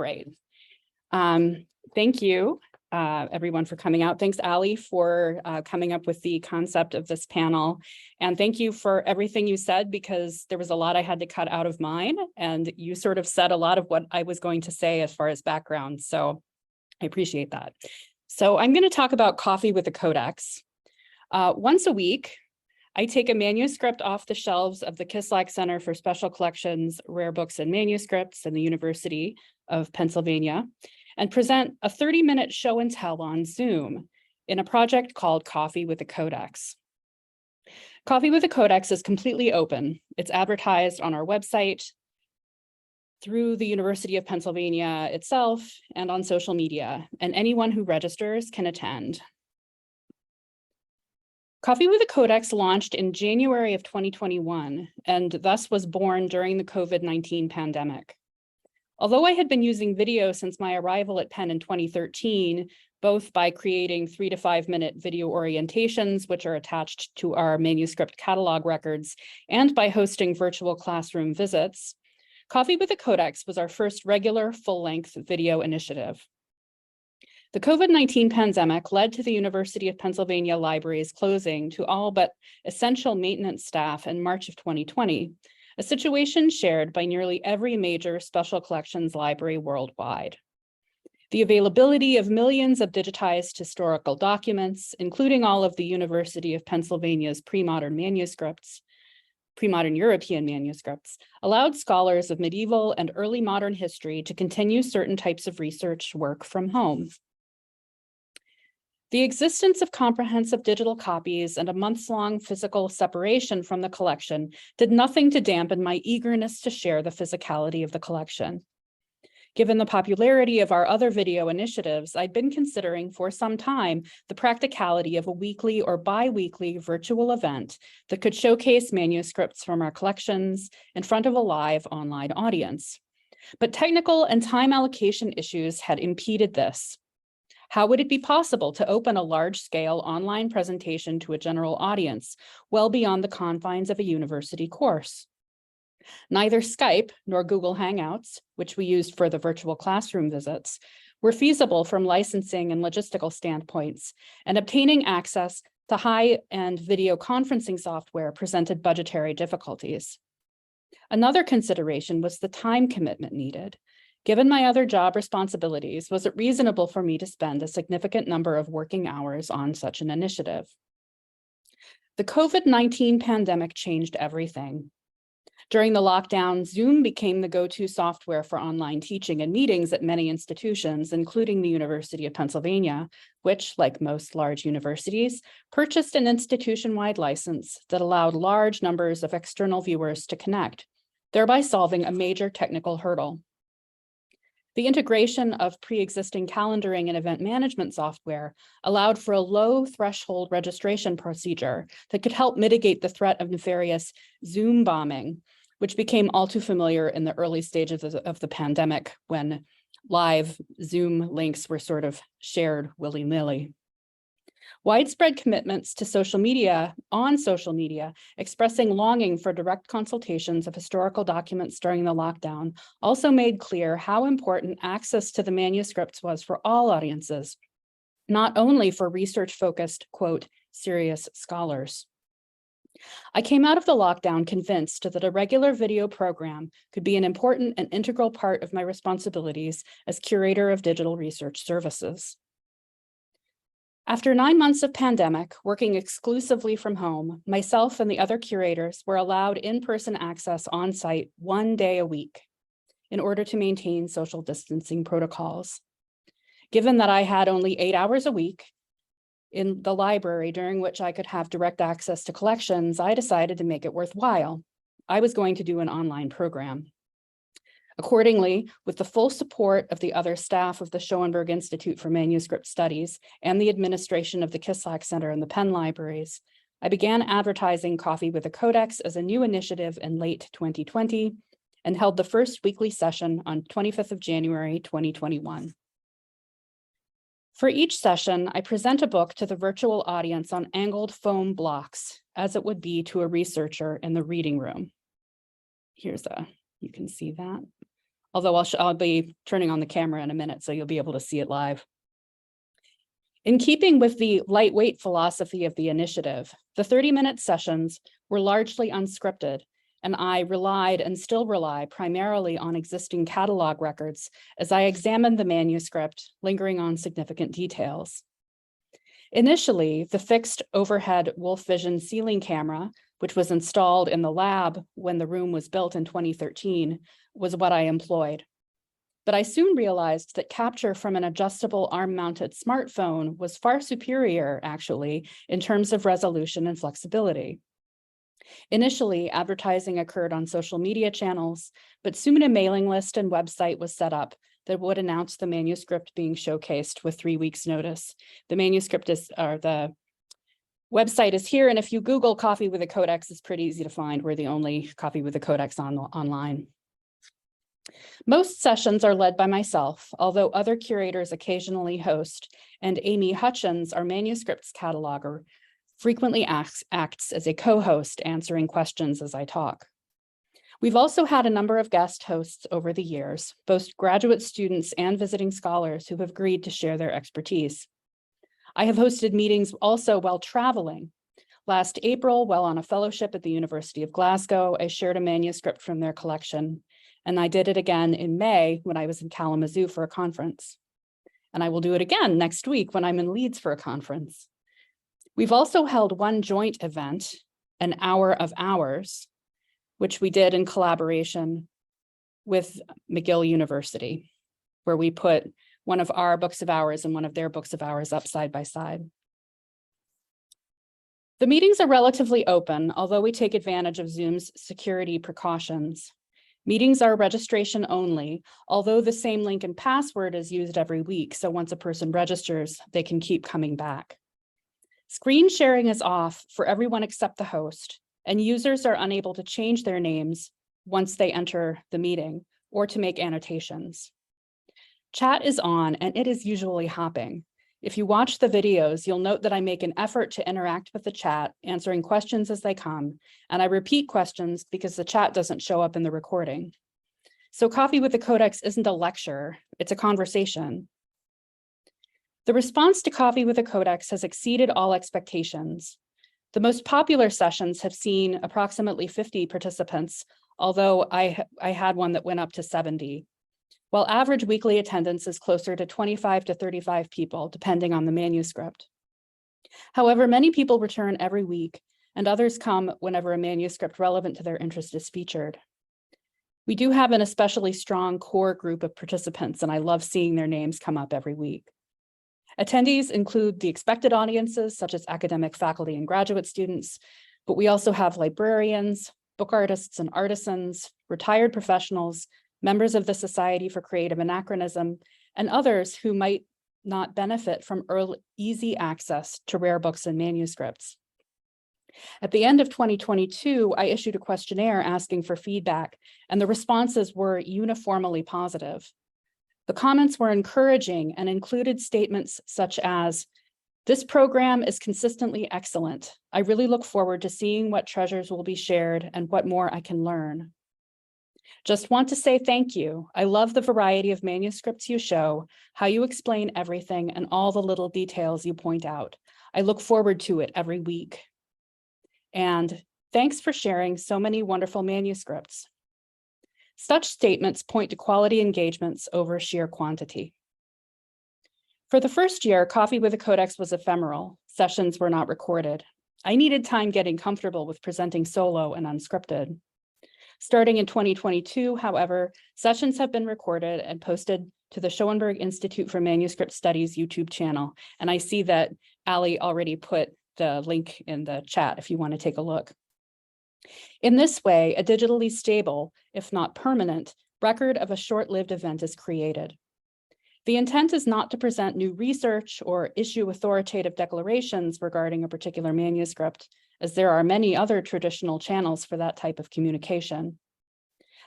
right. Thank you, everyone, for coming out. Thanks, Ali, for coming up with the concept of this panel. And thank you for everything you said, because there was a lot I had to cut out of mine, and you sort of said a lot of what I was going to say as far as background. So I appreciate that. So I'm going to talk about coffee with a Codex. Once a week, I take a manuscript off the shelves of the Kislak Center for Special Collections, Rare Books and Manuscripts in the University of Pennsylvania and present a 30-minute show and tell on Zoom in a project called Coffee with a Codex. Coffee with a Codex is completely open. It's advertised on our website, through the University of Pennsylvania itself, and on social media, and anyone who registers can attend. Coffee with a Codex launched in January of 2021, and thus was born during the COVID-19 pandemic. Although I had been using video since my arrival at Penn in 2013, both by creating 3 to 5 minute video orientations, which are attached to our manuscript catalog records, and by hosting virtual classroom visits, Coffee with a Codex was our first regular full-length video initiative. The COVID-19 pandemic led to the University of Pennsylvania Library's closing to all but essential maintenance staff in March of 2020, a situation shared by nearly every major special collections library worldwide. The availability of millions of digitized historical documents, including all of the University of Pennsylvania's pre-modern European manuscripts, allowed scholars of medieval and early modern history to continue certain types of research work from home. The existence of comprehensive digital copies and a months-long physical separation from the collection did nothing to dampen my eagerness to share the physicality of the collection. Given the popularity of our other video initiatives, I'd been considering for some time the practicality of a weekly or bi-weekly virtual event that could showcase manuscripts from our collections in front of a live online audience. But technical and time allocation issues had impeded this. How would it be possible to open a large-scale online presentation to a general audience well beyond the confines of a university course? Neither Skype nor Google Hangouts, which we used for the virtual classroom visits, were feasible from licensing and logistical standpoints, and obtaining access to high-end video conferencing software presented budgetary difficulties. Another consideration was the time commitment needed. Given my other job responsibilities, was it reasonable for me to spend a significant number of working hours on such an initiative? The COVID-19 pandemic changed everything. During the lockdown, Zoom became the go-to software for online teaching and meetings at many institutions, including the University of Pennsylvania, which, like most large universities, purchased an institution-wide license that allowed large numbers of external viewers to connect, thereby solving a major technical hurdle. The integration of pre-existing calendaring and event management software allowed for a low threshold registration procedure that could help mitigate the threat of nefarious Zoom bombing, which became all too familiar in the early stages of the pandemic when live Zoom links were sort of shared willy-nilly. Widespread commitments to social media, expressing longing for direct consultations of historical documents during the lockdown also made clear how important access to the manuscripts was for all audiences, not only for research-focused, quote, serious scholars. I came out of the lockdown convinced that a regular video program could be an important and integral part of my responsibilities as curator of digital research services. After 9 months of pandemic, working exclusively from home, myself and the other curators were allowed in-person access on site 1 day a week in order to maintain social distancing protocols. Given that I had only 8 hours a week in the library during which I could have direct access to collections, I decided to make it worthwhile. I was going to do an online program. Accordingly, with the full support of the other staff of the Schoenberg Institute for Manuscript Studies and the administration of the Kislak Center and the Penn Libraries, I began advertising Coffee with a Codex as a new initiative in late 2020 and held the first weekly session on 25th of January, 2021. For each session, I present a book to the virtual audience on angled foam blocks, as it would be to a researcher in the reading room. You can see that. although I'll be turning on the camera in a minute, so you'll be able to see it live. In keeping with the lightweight philosophy of the initiative, the 30-minute sessions were largely unscripted, and I relied and still rely primarily on existing catalog records as I examined the manuscript, lingering on significant details. Initially, the fixed overhead Wolf Vision ceiling camera, which was installed in the lab when the room was built in 2013, was what I employed. But I soon realized that capture from an adjustable arm-mounted smartphone was far superior, actually, in terms of resolution and flexibility. Initially, advertising occurred on social media channels, but soon a mailing list and website was set up that would announce the manuscript being showcased with 3 weeks' notice. The manuscript the website is here, and if you Google Coffee with a Codex, it's pretty easy to find. We're the only Coffee with a Codex online. Most sessions are led by myself, although other curators occasionally host, and Amy Hutchins, our manuscripts cataloger, frequently acts as a co-host, answering questions as I talk. We've also had a number of guest hosts over the years, both graduate students and visiting scholars who have agreed to share their expertise. I have hosted meetings also while traveling. Last April, while on a fellowship at the University of Glasgow, I shared a manuscript from their collection, and I did it again in May when I was in Kalamazoo for a conference. And I will do it again next week when I'm in Leeds for a conference. We've also held one joint event, an Hour of Hours, which we did in collaboration with McGill University, where we put one of our books of hours and one of their books of hours up side by side. The meetings are relatively open, although we take advantage of Zoom's security precautions. Meetings are registration only, although the same link and password is used every week, so once a person registers, they can keep coming back. Screen sharing is off for everyone except the host, and users are unable to change their names once they enter the meeting or to make annotations. Chat is on, and it is usually hopping. If you watch the videos, you'll note that I make an effort to interact with the chat, answering questions as they come, and I repeat questions because the chat doesn't show up in the recording. So Coffee with the Codex isn't a lecture, it's a conversation. The response to Coffee with the Codex has exceeded all expectations. The most popular sessions have seen approximately 50 participants, although I had one that went up to 70. While average weekly attendance is closer to 25 to 35 people, depending on the manuscript. However, many people return every week, and others come whenever a manuscript relevant to their interest is featured. We do have an especially strong core group of participants, and I love seeing their names come up every week. Attendees include the expected audiences, such as academic faculty and graduate students, but we also have librarians, book artists and artisans, retired professionals, members of the Society for Creative Anachronism, and others who might not benefit from easy access to rare books and manuscripts. At the end of 2022, I issued a questionnaire asking for feedback, and the responses were uniformly positive. The comments were encouraging and included statements such as, "This program is consistently excellent. I really look forward to seeing what treasures will be shared and what more I can learn. Just want to say thank you. I love the variety of manuscripts you show, how you explain everything, and all the little details you point out. I look forward to it every week. And thanks for sharing so many wonderful manuscripts." Such statements point to quality engagements over sheer quantity. For the first year, Coffee with a Codex was ephemeral. Sessions were not recorded. I needed time getting comfortable with presenting solo and unscripted. Starting in 2022, however, sessions have been recorded and posted to the Schoenberg Institute for Manuscript Studies YouTube channel. And I see that Ali already put the link in the chat if you want to take a look. In this way, a digitally stable, if not permanent, record of a short-lived event is created. The intent is not to present new research or issue authoritative declarations regarding a particular manuscript, as there are many other traditional channels for that type of communication.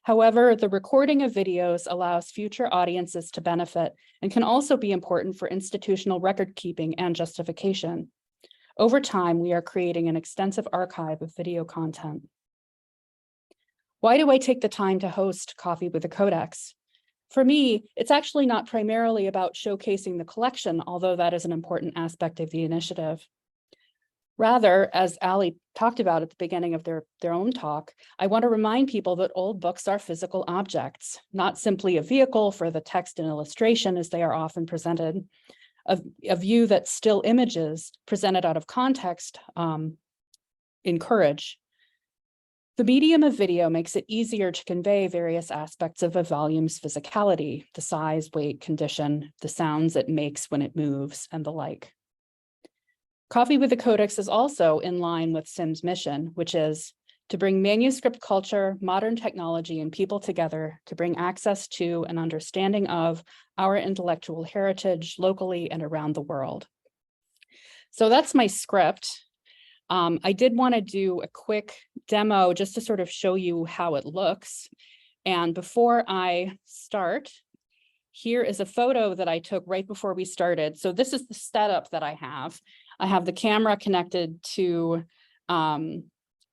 However, the recording of videos allows future audiences to benefit and can also be important for institutional record keeping and justification. Over time, we are creating an extensive archive of video content. Why do I take the time to host Coffee with a Codex? For me, it's actually not primarily about showcasing the collection, although that is an important aspect of the initiative. Rather, as Ali talked about at the beginning of their own talk, I want to remind people that old books are physical objects, not simply a vehicle for the text and illustration as they are often presented, a view that still images presented out of context encourage. The medium of video makes it easier to convey various aspects of a volume's physicality, the size, weight, condition, the sounds it makes when it moves, and the like. Coffee with the Codex is also in line with SIM's mission, which is to bring manuscript culture, modern technology, and people together to bring access to and understanding of our intellectual heritage locally and around the world. So that's my script. I did want to do a quick demo just to sort of show you how it looks. And before I start, here is a photo that I took right before we started. So this is the setup that I have. I have the camera connected to the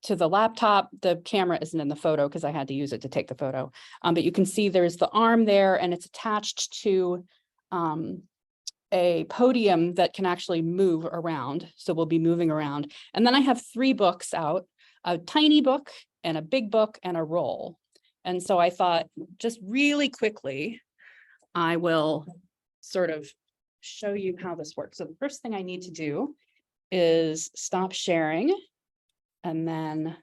laptop. The camera isn't in the photo because I had to use it to take the photo. But you can see there's the arm there, and it's attached to a podium that can actually move around. So we'll be moving around. And then I have 3 books out, a tiny book and a big book and a roll. And so I thought just really quickly, I will sort of show you how this works. So the first thing I need to do is stop sharing, and then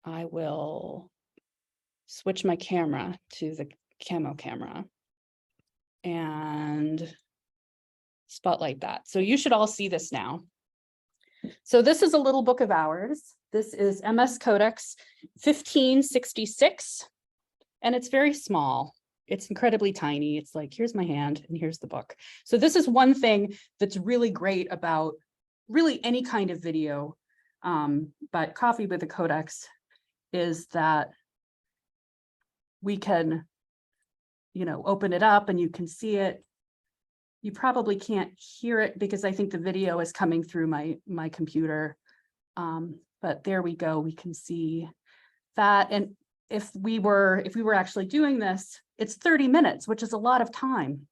I will switch my camera to the camo camera and spotlight that. So you should all see this now. So this is a little book of ours. This is MS Codex 1566, and it's very small. It's incredibly tiny. It's like, here's my hand and here's the book. So this is one thing that's really great about really any kind of video, but Coffee with the Codex is that we can, open it up and you can see it. You probably can't hear it because I think the video is coming through my computer. But there we go. We can see that. And if we were actually doing this, it's 30 minutes, which is a lot of time.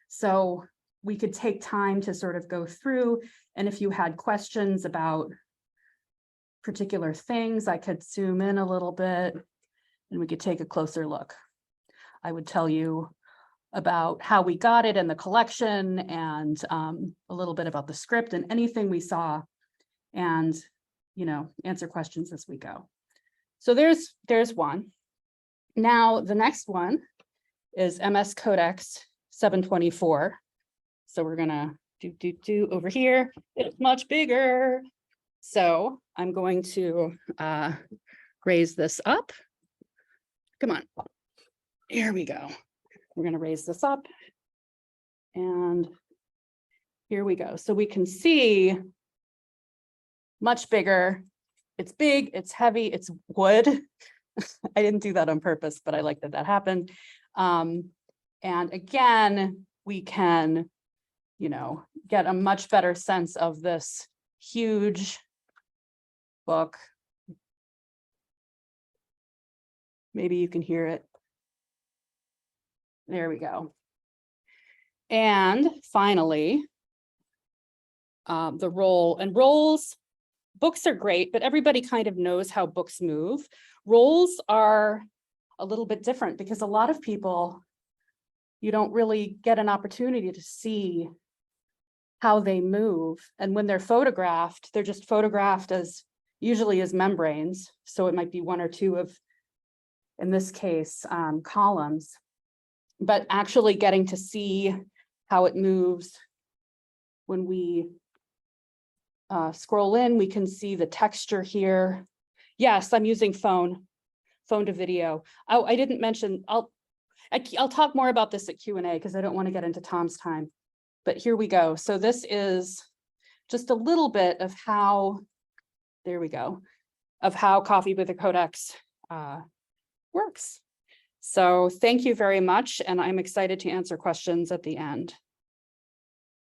So we could take time to sort of go through. And if you had questions about particular things, I could zoom in a little bit and we could take a closer look. I would tell you about how we got it in the collection and a little bit about the script and anything we saw, and answer questions as we go. So there's one. Now the next one is MS Codex 724. So we're gonna do over here. It's much bigger. So I'm going to raise this up. Come on. Here we go. We're going to raise this up. And here we go. So we can see much bigger. It's big, it's heavy, it's wood. I didn't do that on purpose, but I like that happened. And again, we can, get a much better sense of this huge book. Maybe you can hear it. There we go. And finally, the roll. And rolls, books are great, but everybody kind of knows how books move. Rolls are a little bit different because a lot of people, you don't really get an opportunity to see how they move. And when they're photographed, they're just photographed as usually as membranes. So it might be 1 or 2 of, in this case, columns. But actually getting to see how it moves, when we scroll in, we can see the texture here. Yes, I'm using phone to video. Oh, I didn't mention, I'll talk more about this at Q&A because I don't want to get into Tom's time. But here we go. So this is just a little bit of how, there we go, of how Coffee with the Codex works. So thank you very much, and I'm excited to answer questions at the end.